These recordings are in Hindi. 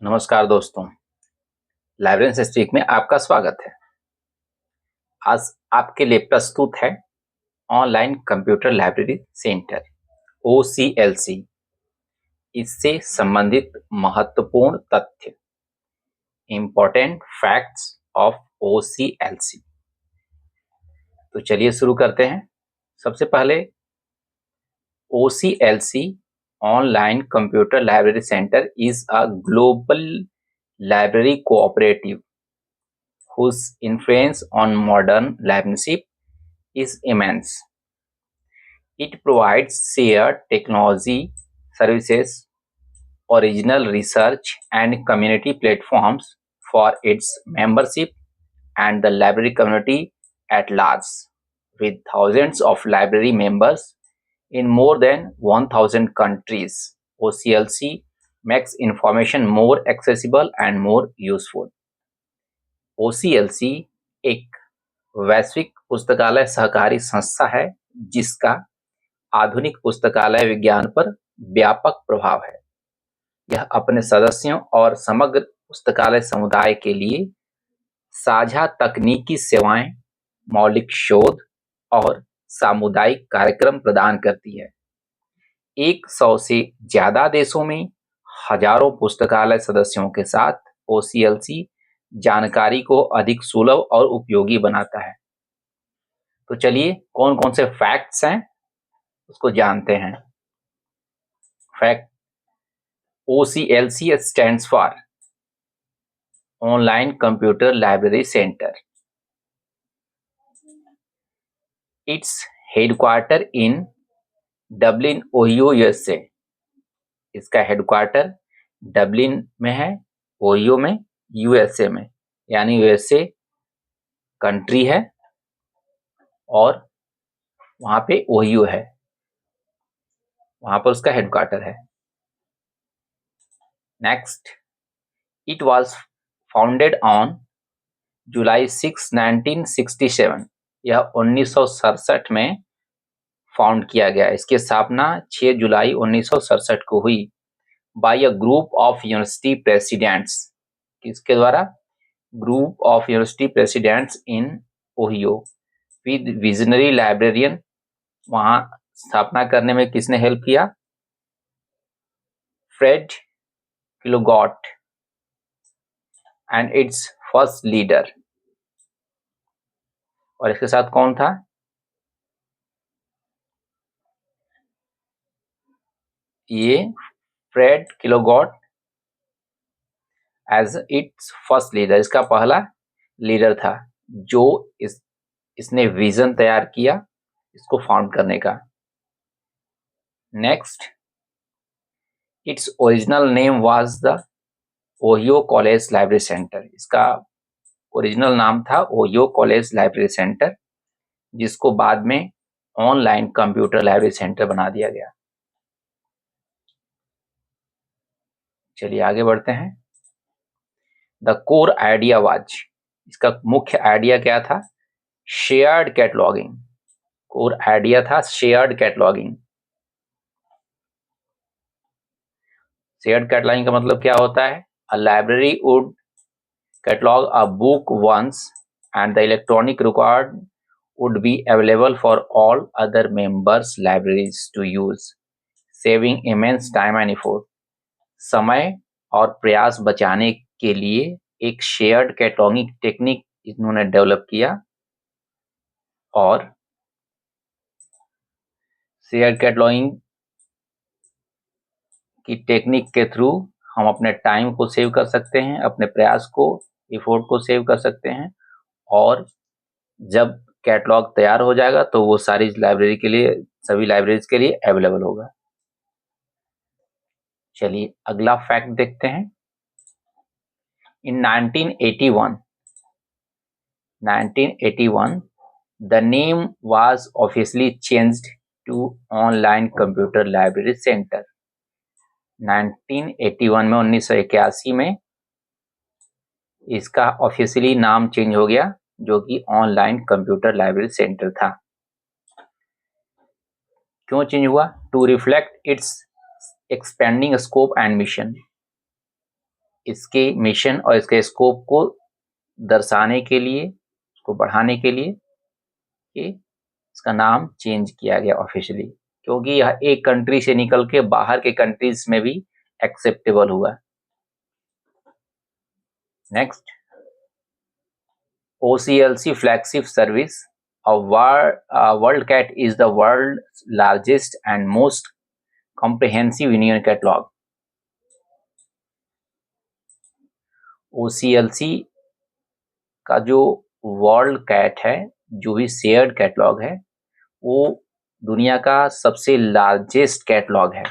नमस्कार दोस्तों, लाइब्रेरी हिस्ट्री में आपका स्वागत है। आज आपके लिए प्रस्तुत है online computer library centre OCLC। इससे संबंधित महत्वपूर्ण तथ्य, इम्पोर्टेंट फैक्ट्स ऑफ OCLC। तो चलिए शुरू करते हैं। सबसे पहले OCLC online computer library centre is a global library cooperative whose influence on modern librarianship is immense. It provides shared technology services, original research, and community platforms for its membership and the library community at large. With thousands of library members in more than 1,000 countries, OCLC makes information more accessible and more useful. OCLC एक वैश्विक पुस्तकालय सहकारी संस्था है जिसका आधुनिक पुस्तकालय विज्ञान पर व्यापक प्रभाव है। यह अपने सदस्यों और समग्र पुस्तकालय समुदाय के लिए साझा तकनीकी सेवाएं, मौलिक शोध और सामुदायिक कार्यक्रम प्रदान करती है। 100 से ज्यादा देशों में हजारों पुस्तकालय सदस्यों के साथ OCLC जानकारी को अधिक सुलभ और उपयोगी बनाता है। तो चलिए कौन कौन से फैक्ट्स हैं उसको जानते हैं। Fact, OCLC stands for online computer library centre. Its headquarter in Dublin, Ohio, USA। इसका हेडक्वार्टर डबलिन में है, ओहियो में, USA में, यानी USA कंट्री है और वहां पे ओहियो है, वहां पर उसका हेडक्वार्टर है। Next, it was founded on July 6, 1967। यह 1967 में फाउंड किया गया। इसकी स्थापना 6 जुलाई 1967 को हुई by a group of university presidents. किसके द्वारा? Group of university presidents in Ohio with visionary librarian. वहां स्थापना करने में किसने हेल्प किया? Fred Kilgour and its first leader. और इसके साथ कौन था? ये Fred Kilgour as its first leader, इसका पहला लीडर था जो इसने विजन तैयार किया इसको फाउंड करने का। Next, its original name was the Ohio college library centre. इसका ओरिजिनल नाम था ओहियो कॉलेज लाइब्रेरी सेंटर, जिसको बाद में ऑनलाइन कंप्यूटर लाइब्रेरी सेंटर बना दिया गया। चलिए आगे बढ़ते हैं। द कोर आइडिया वाज, इसका मुख्य आइडिया क्या था? Shared cataloguing. कोर आइडिया था शेयर्ड कैटलॉगिंग। शेयर्ड कैटलॉगिंग का मतलब क्या होता है? A library would catalog a book once and the electronic record would be available for all other members' libraries to use, saving immense time and effort. समय और प्रयास बचाने के लिए एक शेयर्ड कैटलॉगिंग टेक्निक इन्होंने डेवलप किया और शेयर्ड कैटलॉगिंग की टेक्निक के थ्रू हम अपने टाइम को सेव कर सकते हैं, अपने प्रयास को, इफोर्ट को सेव कर सकते हैं और जब कैटलॉग तैयार हो जाएगा तो वो सारी लाइब्रेरी के लिए, सभी लाइब्रेरीज के लिए अवेलेबल होगा। चलिए अगला फैक्ट देखते हैं। In 1981 the name was officially changed to online computer library center. 1981 में 1981 में इसका ऑफिशियली नाम चेंज हो गया, जो कि ऑनलाइन कंप्यूटर लाइब्रेरी सेंटर था। क्यों चेंज हुआ? To reflect its expanding scope and mission. इसके मिशन और इसके स्कोप को दर्शाने के लिए, उसको बढ़ाने के लिए कि इसका नाम चेंज किया गया ऑफिशियली, क्योंकि यह एक कंट्री से निकल के बाहर के कंट्रीज में भी एक्सेप्टेबल हुआ। Next, OCLC flagship service, WorldCat is the world's largest and most comprehensive union catalog. OCLC का जो वर्ल्ड कैट है, जो भी शेयर्ड कैटलॉग है, वो दुनिया का सबसे लार्जेस्ट कैटलॉग है।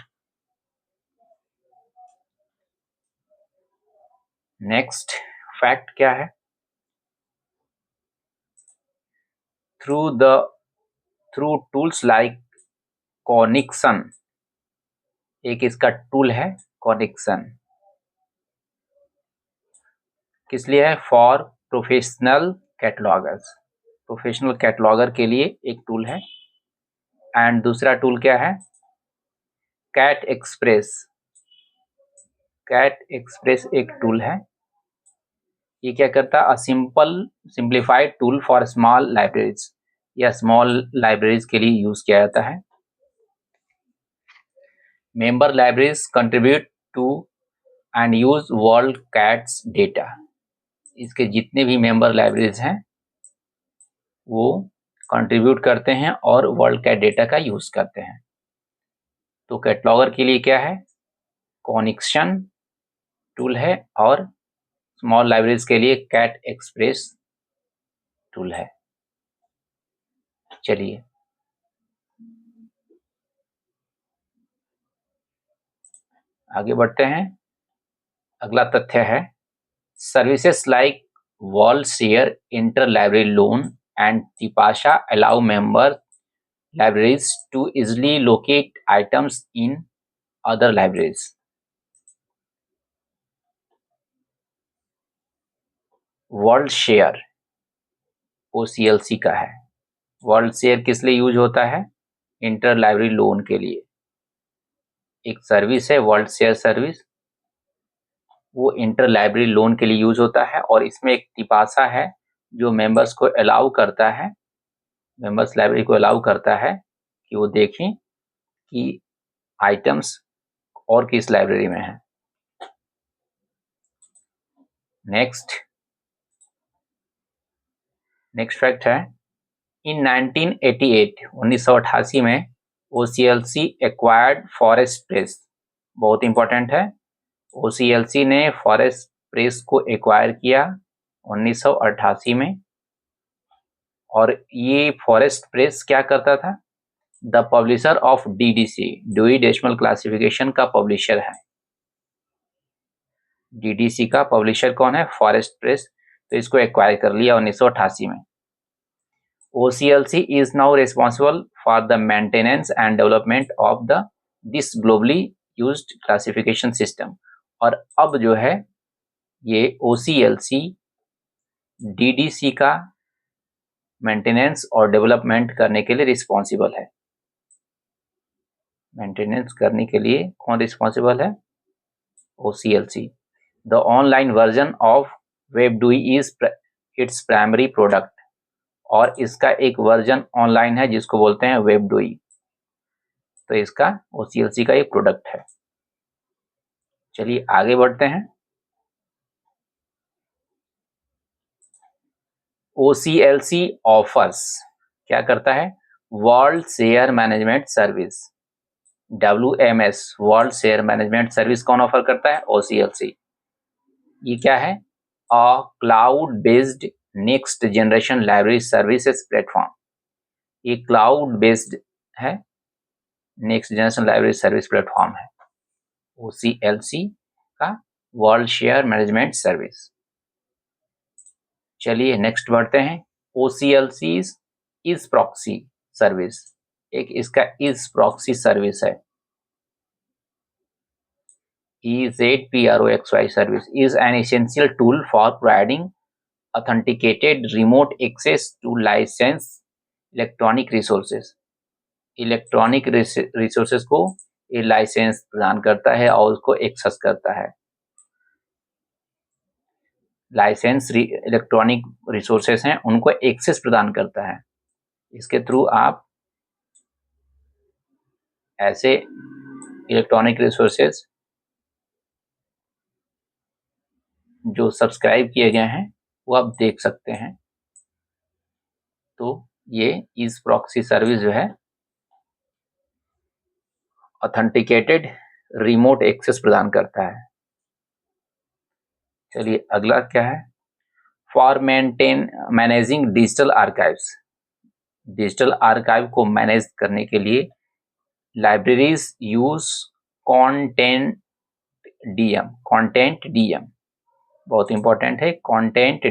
नेक्स्ट फैक्ट क्या है? थ्रू टूल्स लाइक कॉनिक्सन, एक इसका टूल है कॉनिक्सन, किस लिए है? फॉर प्रोफेशनल कैटलॉगर्स, प्रोफेशनल कैटलॉगर के लिए एक टूल है। एंड दूसरा टूल क्या है? कैट एक्सप्रेस, कैट एक्सप्रेस एक टूल है। ये क्या करता है? Simplified tool for small libraries, या स्मॉल लाइब्रेरीज के लिए यूज किया जाता है। Member libraries contribute to and use WorldCat's data, इसके जितने भी मेंबर लाइब्रेरीज हैं वो कंट्रीब्यूट करते हैं और वर्ल्ड कैट डेटा का यूज करते हैं। तो कैटलॉगर के लिए क्या है? कॉनिक्सन टूल है, और स्मॉल लाइब्रेरीज के लिए कैट एक्सप्रेस टूल है। चलिए आगे बढ़ते हैं। अगला तथ्य है, services like WorldShare, inter library loan and Tipasa allow member libraries to easily locate items in other libraries. WorldShare OCLC का है। वर्ल्ड शेयर किस लिए यूज होता है? इंटर लाइब्रेरी लोन के लिए। एक सर्विस है वर्ल्ड शेयर सर्विस, वो इंटर लाइब्रेरी लोन के लिए यूज होता है, और इसमें एक तिपासा है जो मेंबर्स को अलाउ करता है, मेंबर्स लाइब्रेरी को अलाउ करता है कि वो देखें कि आइटम्स और किस लाइब्रेरी में है। नेक्स्ट फैक्ट है, इन 1988 में OCLC एक्वायर्ड फॉरेस्ट प्रेस, बहुत इंपॉर्टेंट है। OCLC ने फॉरेस्ट प्रेस को एक्वायर किया 1988 में, और ये फॉरेस्ट प्रेस क्या करता था? The publisher of DDC, Dewey Decimal Classification का पब्लिशर है। DDC का पब्लिशर कौन है? Forest Press. तो इसको एक्वायर कर लिया 1988 में। OCLC is now responsible for the maintenance and development of this globally used classification system. और अब जो है ये OCLC DDC का मेंटेनेंस और डेवलपमेंट करने के लिए रिस्पॉन्सिबल है। मेंटेनेंस करने के लिए कौन रिस्पॉन्सिबल है? OCLC। The online version of WebDUI is its primary product, और इसका एक वर्जन ऑनलाइन है जिसको बोलते हैं WebDUI। तो इसका OCLC का एक प्रोडक्ट है। चलिए आगे बढ़ते हैं। OCLC ऑफर्स क्या करता है? World share management service, WMS, world share management service कौन ऑफर करता है? OCLC। ये क्या है? A cloud based next generation library services platform. ये क्लाउड बेस्ड है, next generation library service platform है OCLC का वर्ल्ड शेयर मैनेजमेंट सर्विस। चलिए नेक्स्ट बढ़ते हैं। OCLC इज प्रॉक्सी सर्विस, एक इसका इज प्रॉक्सी सर्विस है। EZPROXY service is an essential tool for providing authenticated remote access to licensed electronic resources. Electronic resources को ये लाइसेंस प्रदान करता है और उसको एक्सेस करता है। लाइसेंस इलेक्ट्रॉनिक रिसोर्सेस हैं उनको एक्सेस प्रदान करता है। इसके थ्रू आप ऐसे इलेक्ट्रॉनिक रिसोर्सेस जो सब्सक्राइब किए गए हैं वो आप देख सकते हैं। तो ये इस प्रॉक्सी सर्विस जो है ऑथेंटिकेटेड रिमोट एक्सेस प्रदान करता है। चलिए अगला क्या है, for managing digital archives. Digital archive को मैनेज करने के लिए लाइब्रेरीज यूज कंटेंट डीएम बहुत इंपॉर्टेंट है। कंटेंट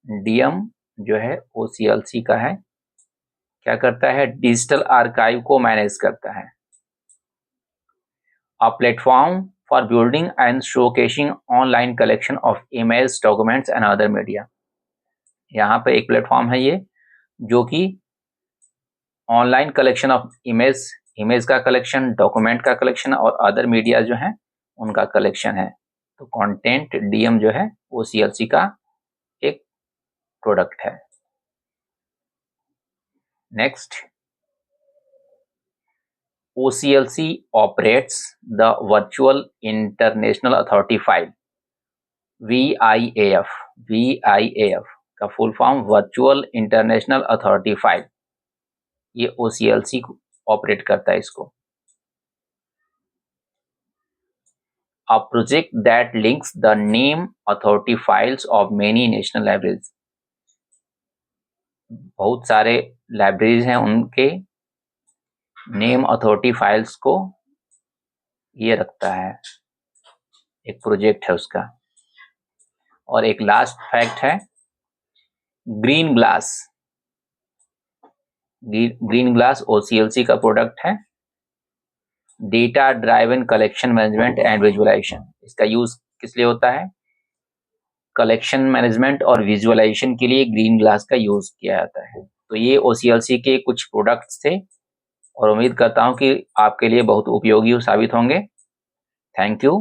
डीएम जो है OCLC का है, क्या करता है, डिजिटल आर्काइव को मैनेज करता है। A platform for building and showcasing online collection of image, documents and other media. यहाँ पे एक प्लेटफॉर्म है ये जो कि ऑनलाइन कलेक्शन ऑफ इमेज का कलेक्शन, डॉक्यूमेंट का कलेक्शन और अदर मीडिया जो है उनका कलेक्शन है। तो कंटेंट डीएम जो है OCLC का एक प्रोडक्ट है। Next, OCLC operates the Virtual International Authority File, VIAF का full form virtual international authority file. ये OCLC ऑपरेट करता है इसको। A project that links the name authority files of many national libraries। बहुत सारे लाइब्रेरीज हैं उनके नेम अथॉरिटी फाइल्स को ये रखता है, एक प्रोजेक्ट है उसका। और एक लास्ट फैक्ट है, ग्रीन ग्लास OCLC का प्रोडक्ट है। Data driven collection management and visualisation, इसका यूज किस लिए होता है, कलेक्शन मैनेजमेंट और विजुअलाइजेशन के लिए ग्रीन ग्लास का यूज किया जाता है। तो ये OCLC के कुछ प्रोडक्ट्स थे और उम्मीद करता हूं कि आपके लिए बहुत उपयोगी साबित होंगे। Thank you.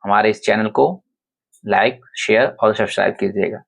हमारे इस चैनल को लाइक, शेयर और सब्सक्राइब कीजिएगा।